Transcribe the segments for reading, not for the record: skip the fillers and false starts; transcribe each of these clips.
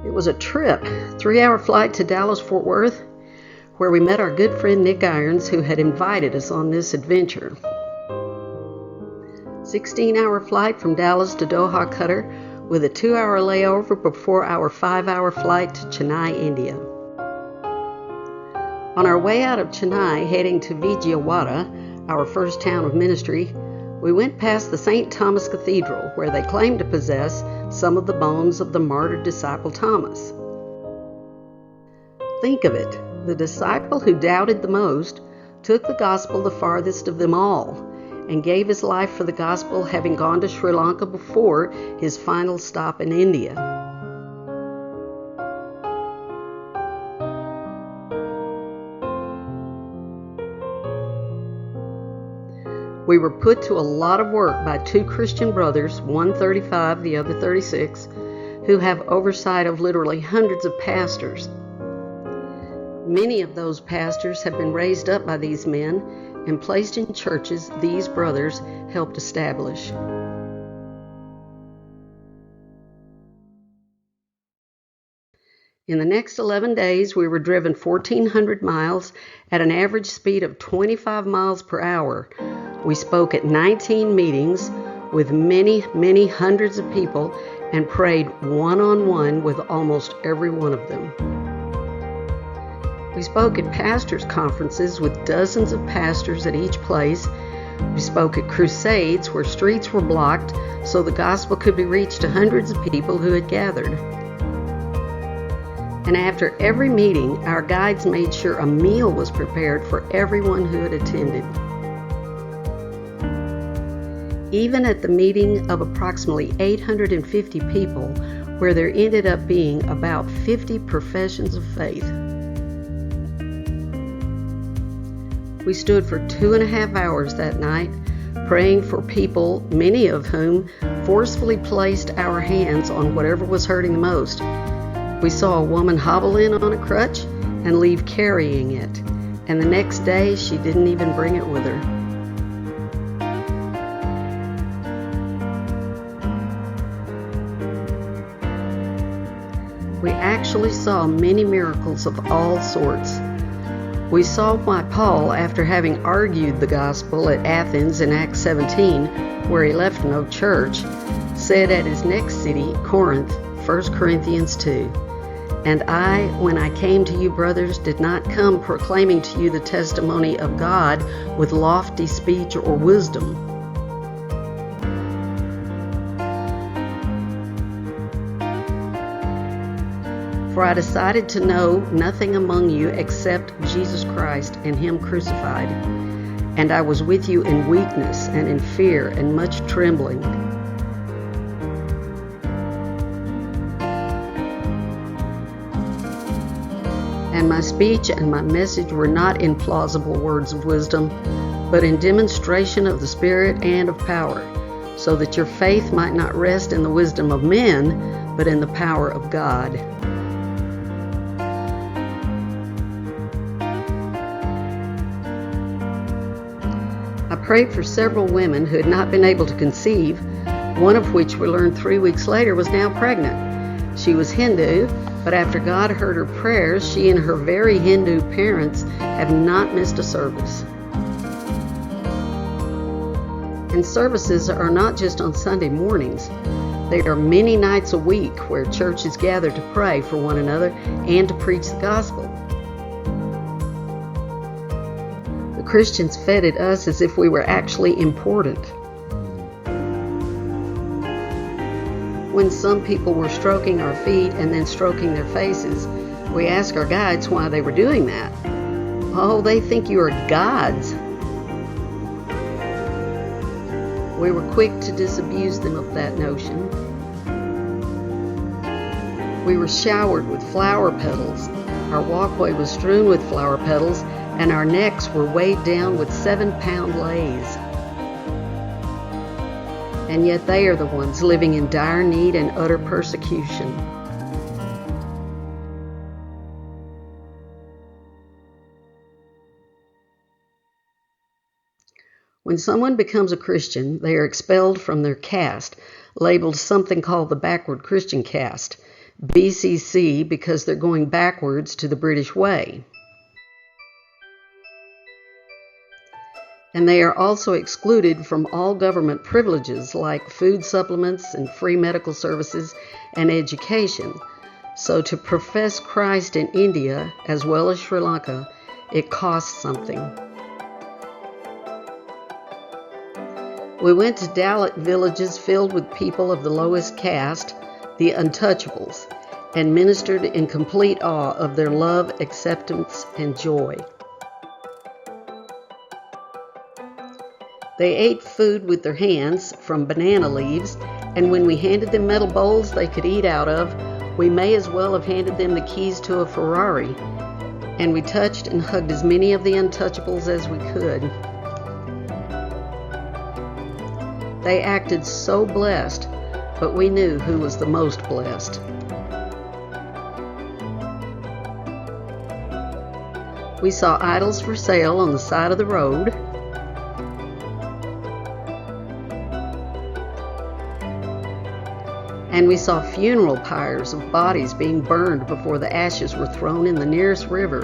It was a trip, 3-hour flight to Dallas-Fort Worth, where we met our good friend Nick Irons, who had invited us on this adventure. 16-hour flight from Dallas to Doha, Qatar, with a 2-hour layover before our 5-hour flight to Chennai, India. On our way out of Chennai, heading to Vijayawada, our first town of ministry, we went past the St. Thomas Cathedral, where they claimed to possess some of the bones of the martyred disciple Thomas. Think of it, the disciple who doubted the most took the gospel the farthest of them all and gave his life for the gospel, having gone to Sri Lanka before his final stop in India. We were put to a lot of work by two Christian brothers, one 35, the other 36, who have oversight of literally hundreds of pastors. Many of those pastors have been raised up by these men and placed in churches these brothers helped establish. In the next 11 days, we were driven 1,400 miles at an average speed of 25 miles per hour. We spoke at 19 meetings with many hundreds of people and prayed one-on-one with almost every one of them. We spoke at pastors' conferences with dozens of pastors at each place. We spoke at crusades where streets were blocked so the gospel could be reached to hundreds of people who had gathered. And after every meeting, our guides made sure a meal was prepared for everyone who had attended. Even at the meeting of approximately 850 people, where there ended up being about 50 professions of faith. We stood for 2.5 hours that night, praying for people, many of whom forcefully placed our hands on whatever was hurting the most. We saw a woman hobble in on a crutch and leave carrying it, and the next day she didn't even bring it with her. We actually saw many miracles of all sorts. We saw why Paul, after having argued the gospel at Athens in Acts 17, where he left no church, said at his next city, Corinth, 1 Corinthians 2, "And I, when I came to you, brothers, did not come proclaiming to you the testimony of God with lofty speech or wisdom." For I decided to know nothing among you except Jesus Christ and Him crucified. And I was with you in weakness and in fear and much trembling. And my speech and my message were not in plausible words of wisdom, but in demonstration of the Spirit and of power, so that your faith might not rest in the wisdom of men, but in the power of God. I prayed for several women who had not been able to conceive, one of which we learned 3 weeks later was now pregnant. She was Hindu, but after God heard her prayers, she and her very Hindu parents have not missed a service. And services are not just on Sunday mornings. There are many nights a week where churches gather to pray for one another and to preach the gospel. Christians feted us as if we were actually important. When some people were stroking our feet and then stroking their faces, we asked our guides why they were doing that. "Oh, they think you are gods." We were quick to disabuse them of that notion. We were showered with flower petals. Our walkway was strewn with flower petals, and our necks were weighed down with 7-pound leis. And yet they are the ones living in dire need and utter persecution. When someone becomes a Christian, they are expelled from their caste, labeled something called the backward Christian caste. BCC because they're going backwards to the British way. And they are also excluded from all government privileges like food supplements and free medical services and education. So to profess Christ in India, as well as Sri Lanka, it costs something. We went to Dalit villages filled with people of the lowest caste, the untouchables, and ministered in complete awe of their love, acceptance, and joy. They ate food with their hands from banana leaves, and when we handed them metal bowls they could eat out of, we may as well have handed them the keys to a Ferrari. And we touched and hugged as many of the untouchables as we could. They acted so blessed, but we knew who was the most blessed. We saw idols for sale on the side of the road. And we saw funeral pyres of bodies being burned before the ashes were thrown in the nearest river.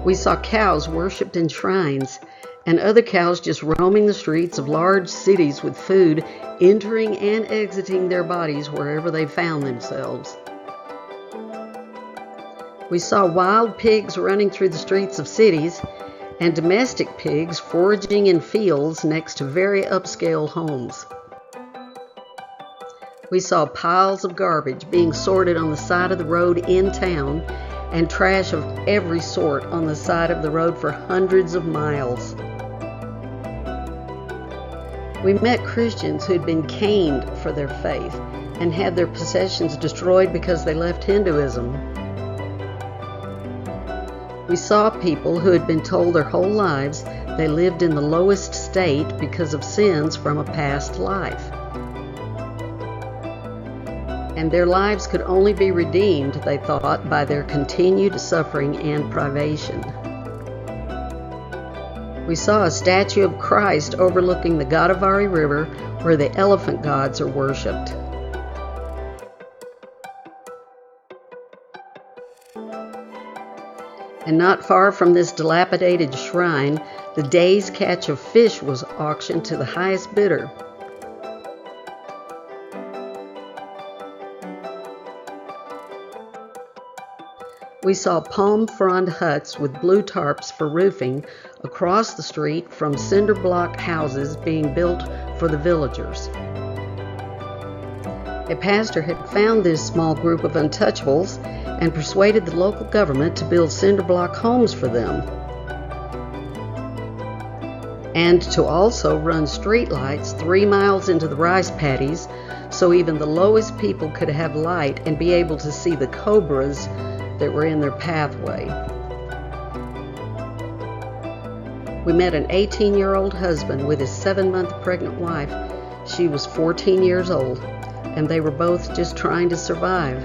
We saw cows worshipped in shrines, and other cows just roaming the streets of large cities with food, entering and exiting their bodies wherever they found themselves. We saw wild pigs running through the streets of cities, and domestic pigs foraging in fields next to very upscale homes. We saw piles of garbage being sorted on the side of the road in town, and trash of every sort on the side of the road for hundreds of miles. We met Christians who'd been caned for their faith and had their possessions destroyed because they left Hinduism. We saw people who had been told their whole lives they lived in the lowest state because of sins from a past life. And their lives could only be redeemed, they thought, by their continued suffering and privation. We saw a statue of Christ overlooking the Godavari River where the elephant gods are worshipped. And not far from this dilapidated shrine, the day's catch of fish was auctioned to the highest bidder. We saw palm frond huts with blue tarps for roofing across the street from cinder block houses being built for the villagers. A pastor had found this small group of untouchables and persuaded the local government to build cinder block homes for them, and to also run street lights 3 miles into the rice paddies so even the lowest people could have light and be able to see the cobras that were in their pathway. We met an 18-year-old husband with his 7-month pregnant wife. She was 14 years old, and they were both just trying to survive.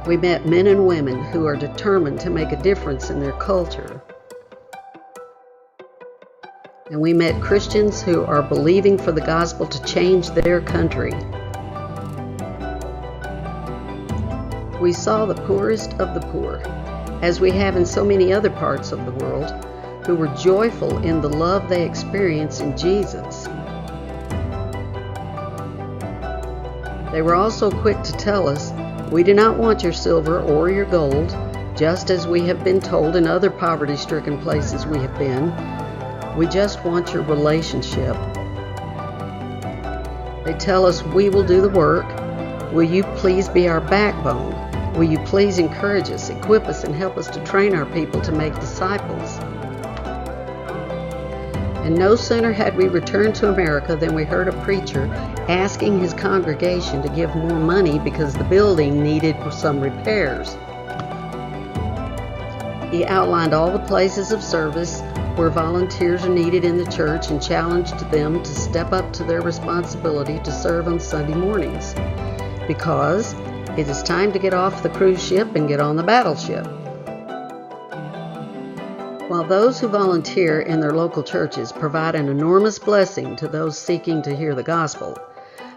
We met men and women who are determined to make a difference in their culture. And we met Christians who are believing for the gospel to change their country. We saw the poorest of the poor, as we have in so many other parts of the world, who were joyful in the love they experience in Jesus. They were also quick to tell us, "We do not want your silver or your gold, just as we have been told in other poverty-stricken places we have been. We just want your relationship." They tell us, "We will do the work. Will you please be our backbone? Will you please encourage us, equip us, and help us to train our people to make disciples?" And no sooner had we returned to America than we heard a preacher asking his congregation to give more money because the building needed some repairs. He outlined all the places of service where volunteers are needed in the church and challenged them to step up to their responsibility to serve on Sunday mornings, because it is time to get off the cruise ship and get on the battleship. While those who volunteer in their local churches provide an enormous blessing to those seeking to hear the gospel,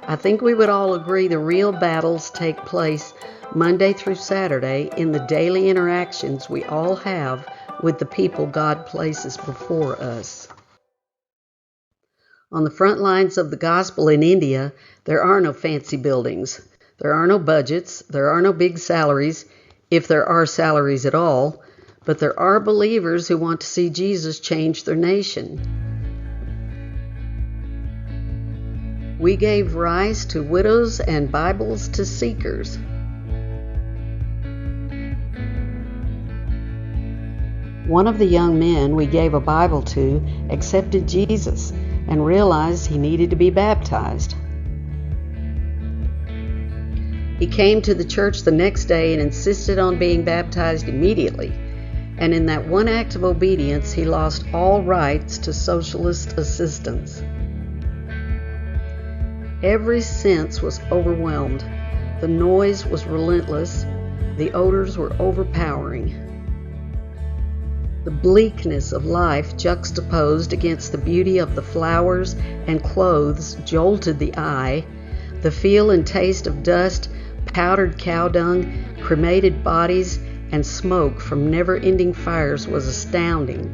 I think we would all agree the real battles take place Monday through Saturday in the daily interactions we all have with the people God places before us. On the front lines of the gospel in India, there are no fancy buildings. There are no budgets. There are no big salaries, if there are salaries at all. But there are believers who want to see Jesus change their nation. We gave rice to widows and Bibles to seekers. One of the young men we gave a Bible to accepted Jesus and realized he needed to be baptized. He came to the church the next day and insisted on being baptized immediately. And in that one act of obedience, he lost all rights to socialist assistance. Every sense was overwhelmed. The noise was relentless. The odors were overpowering. The bleakness of life juxtaposed against the beauty of the flowers and clothes jolted the eye. The feel and taste of dust, powdered cow dung, cremated bodies, and smoke from never-ending fires was astounding.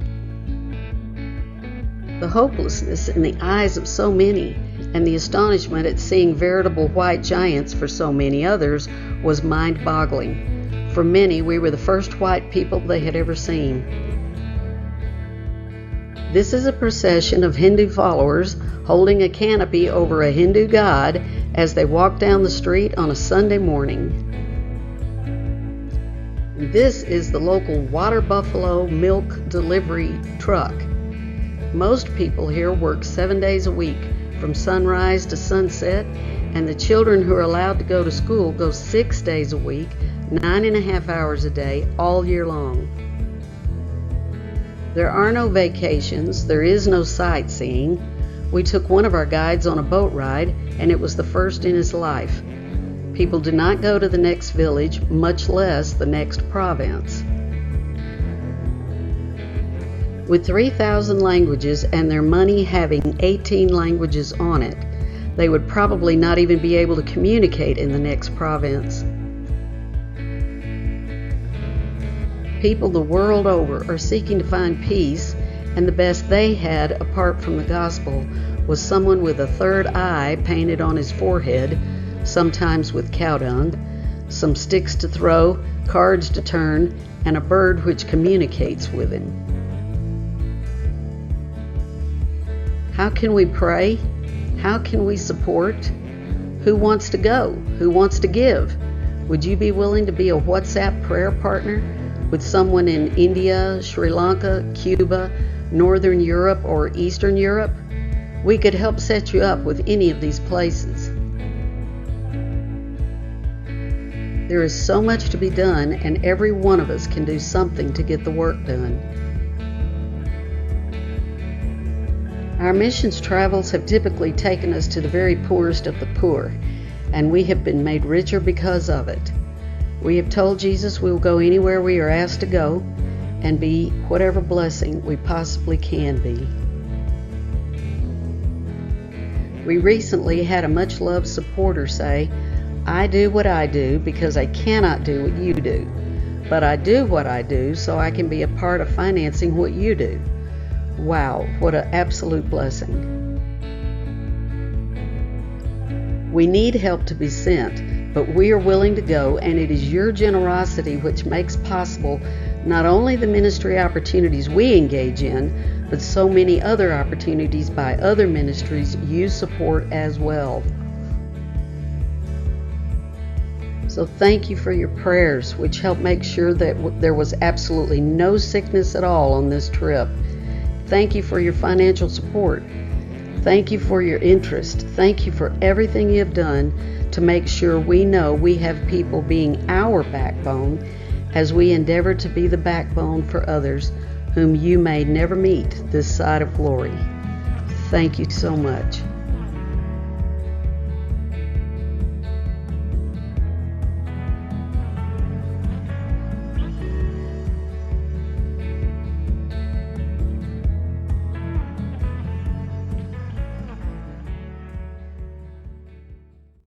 The hopelessness in the eyes of so many and the astonishment at seeing veritable white giants for so many others was mind-boggling. For many, we were the first white people they had ever seen. This is a procession of Hindu followers holding a canopy over a Hindu god as they walk down the street on a Sunday morning. This is the local water buffalo milk delivery truck. Most people here work 7 days a week, from sunrise to sunset, and the children who are allowed to go to school go 6 days a week, 9.5 hours a day, all year long. There are no vacations, there is no sightseeing. We took one of our guides on a boat ride, and it was the first in his life. People do not go to the next village, much less the next province. With 3,000 languages and their money having 18 languages on it, they would probably not even be able to communicate in the next province. People the world over are seeking to find peace, and the best they had, apart from the gospel, was someone with a third eye painted on his forehead, sometimes with cow dung, some sticks to throw, cards to turn, and a bird which communicates with him. How can we pray? How can we support? Who wants to go? Who wants to give? Would you be willing to be a WhatsApp prayer partner with someone in India, Sri Lanka, Cuba, Northern Europe, or Eastern Europe? We could help set you up with any of these places. There is so much to be done, and every one of us can do something to get the work done. Our missions travels have typically taken us to the very poorest of the poor, and we have been made richer because of it. We have told Jesus we will go anywhere we are asked to go and be whatever blessing we possibly can be. We recently had a much-loved supporter say, "I do what I do because I cannot do what you do, but I do what I do so I can be a part of financing what you do." Wow, what an absolute blessing. We need help to be sent, but we are willing to go, and it is your generosity which makes possible not only the ministry opportunities we engage in, but so many other opportunities by other ministries you support as well. So thank you for your prayers, which helped make sure that there was absolutely no sickness at all on this trip. Thank you for your financial support. Thank you for your interest. Thank you for everything you have done to make sure we know we have people being our backbone as we endeavor to be the backbone for others whom you may never meet this side of glory. Thank you so much.